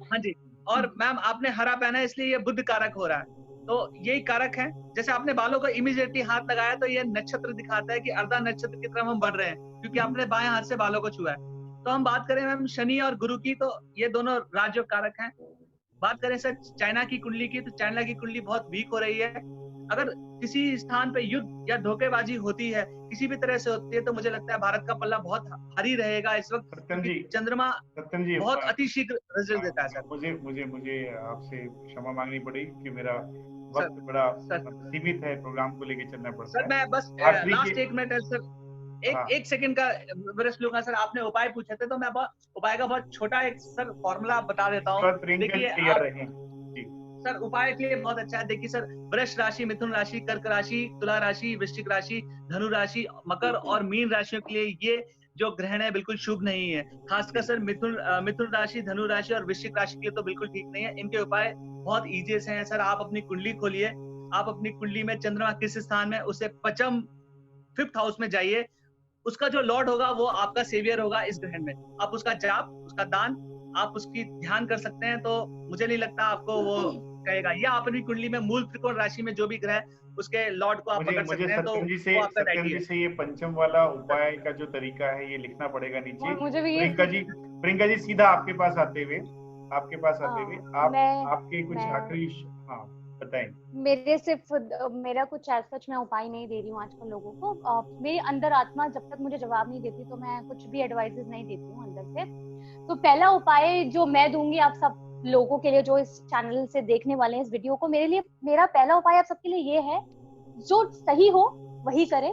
हाँ जी, और मैम आपने हरा पहना है इसलिए ये बुध कारक हो रहा है, तो यही कारक है। जैसे आपने बालों को इमीडिएटली हाथ लगाया तो ये नक्षत्र दिखाता है कि अर्धा नक्षत्र की तरफ हम बढ़ रहे हैं, क्योंकि आपने बाएं हाथ से बालों को छुआ है। तो हम बात करें मैम शनि और गुरु की, तो ये दोनों राजयोग कारक हैं। बात करें सर चाइना की कुंडली की, तो चाइना की कुंडली बहुत वीक हो रही है। अगर किसी स्थान पे युद्ध या धोखेबाजी होती है, किसी भी तरह से होती है, तो मुझे लगता है भारत का पल्ला बहुत भारी रहेगा इस वक्त, सत्यम जी, क्योंकि चंद्रमा सत्यम जी, बहुत अतिशीघ्र रिजल्ट देता है सर। मुझे मुझे मुझे आपसे क्षमा मांगनी पड़ेगी कि मेरा सर वक्त बड़ा सर सीमित है, प्रोग्राम को लेके चलना पड़ता सर है। मैं बस आखिरी लास्ट के 1 मिनट है सर, हाँ एक सेकंड का ब्रश लूंगा सर। आपने उपाय पूछे थे, तो मैं उपाय का बहुत छोटा एक सर फॉर्मूला बता देता उसके हूँ। बाद प्रियंका जी देखिए तैयार आप रहें जी। सर उपाय के लिए बहुत अच्छा है। देखिए सर, वृष राशि, मिथुन राशि, कर्क राशि, तुला राशि, वृश्चिक राशि, धनु राशि, मकर और मीन राशियों के लिए ये जो ग्रहण है बिल्कुल शुभ नहीं है। खासकर सर मिथुन राशि, धनु राशि और वृश्चिक राशि के लिए तो बिल्कुल ठीक नहीं है। इनके उपाय बहुत ईजी से हैं सर। आप अपनी कुंडली खोलिए, आप अपनी कुंडली में चंद्रमा किस स्थान में, उसे पंचम 5th हाउस में जाइए। उसका जो लॉर्ड होगा वो आपका सेवियर होगा इस ग्रहण में। आप उसका जाप, उसका दान, आप उसकी ध्यान कर सकते हैं, तो मुझे नहीं लगता आपको वो कहेगा। या आप अपनी कुंडली में मूल त्रिकोण राशि में जो भी ग्रह उसके लॉर्ड को आप मुझे पकड़ मुझे सकते हैं, तो वो आपका सत्यम डायटी जी है से ये पंचम वाला उपाय का जो तरीका है ये लिखना पड़ेगा नीचे। और मुझे भी ये प्रियंका जी सीधा आपके पास आते हुए आप मैं आपके कुछ मैं आखिरी हाँ बताएं। मेरे सिर्फ मेरा कुछ ऐसा सच मैं उपाय नहीं दे रही हूँ आजकल लोगों को। मेरी अंदर आत्मा जब तक मुझे जवाब नहीं देती तो मैं कुछ भी एडवाइजेस नहीं देती हूँ अंदर से। तो पहला उपाय जो मैं दूंगी आप सब लोगों के लिए जो इस चैनल से देखने वाले हैं इस वीडियो को, मेरा पहला उपाय आप सबके लिए ये है, जो सही हो वही करें,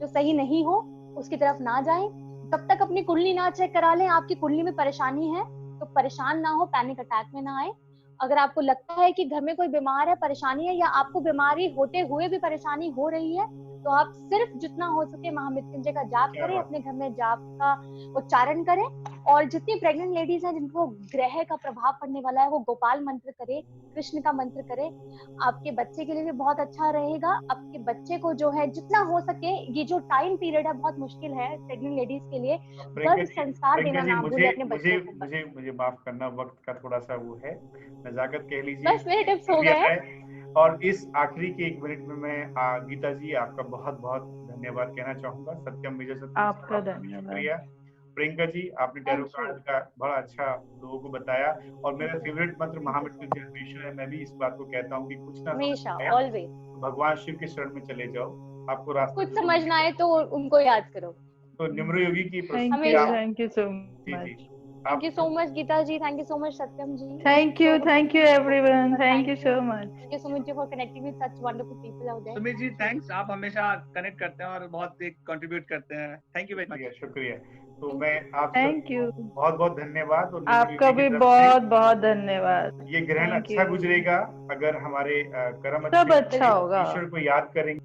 जो सही नहीं हो उसकी तरफ ना जाएं। तब तक अपनी कुंडली ना चेक करा लें। आपकी कुंडली में परेशानी है तो परेशान ना हो, पैनिक अटैक में ना आए। अगर आपको लगता है कि घर में कोई बीमार है, परेशानी है, या आपको बीमारी होते हुए भी परेशानी हो रही है, तो आप सिर्फ जितना हो सके महामृत्युंजय का जाप करें, अपने घर में जाप का उच्चारण करें। और जितनी प्रेग्नेंट लेडीज हैं जिनको ग्रह का प्रभाव पड़ने वाला है, वो गोपाल मंत्र करे, कृष्ण का मंत्र करे। आपके बच्चे के लिए भी बहुत अच्छा रहेगा। आपके बच्चे को जो है जितना हो सके, ये जो टाइम पीरियड है बहुत मुश्किल है प्रेग्नेंट लेडीज के लिए, गर्भ संस्कार देना ना भूले अपने मुझे बच्चों को। मुझे मुझे माफ करना, वक्त का थोड़ा सा वो है, नजाकत कह लीजिए, बस मेरे टिप्स हो भी गए। है। और इस आखिरी के 1 मिनट में मैं गीता जी आपका बहुत बहुत धन्यवाद कहना चाहूंगा। सत्यम विजय सत्यम आपका आपका भी धन्यवाद। शुक्रिया। प्रियंका जी आपने टैरो थैंक यू। कार्ड का बड़ा अच्छा लोगों को बताया। और मेरा फेवरेट मंत्र महामृत्युंजय हमेशा है। मैं भी इस बात को कहता हूँ कि कुछ ना समझ हमेशा में आया ऑलवेज तो भगवान शिव के शरण में चले जाओ, आपको रास्ता कुछ जरूर समझना मिलेगा। है तो उनको याद करो तो निम्र योगी की थैंक प्रस्तुति यू, आप हमेशा। थैंक यू सो जी जी मच। थैंक आप you so much Gita ji, thank you so much Satyam ji. Thank you everyone, thank you so much. Thank you so much for connecting with such wonderful people out there. Sumit ji thanks, आप हमेशा connect करते हैं और बहुत एक कंट्रीब्यूट करते हैं। Thank you very much. शुक्रिया शुक्रिया। तो Thank मैं you. आप थैंक सबको यू, बहुत बहुत धन्यवाद। और निम्र आपका योगी की भी तरफ से बहुत बहुत धन्यवाद। ये ग्रहण थैंक अच्छा यू, गुजरेगा अगर हमारे कर्म अच्छे सब अच्छा होंगे, होगा। ईश्वर को याद करेंगे।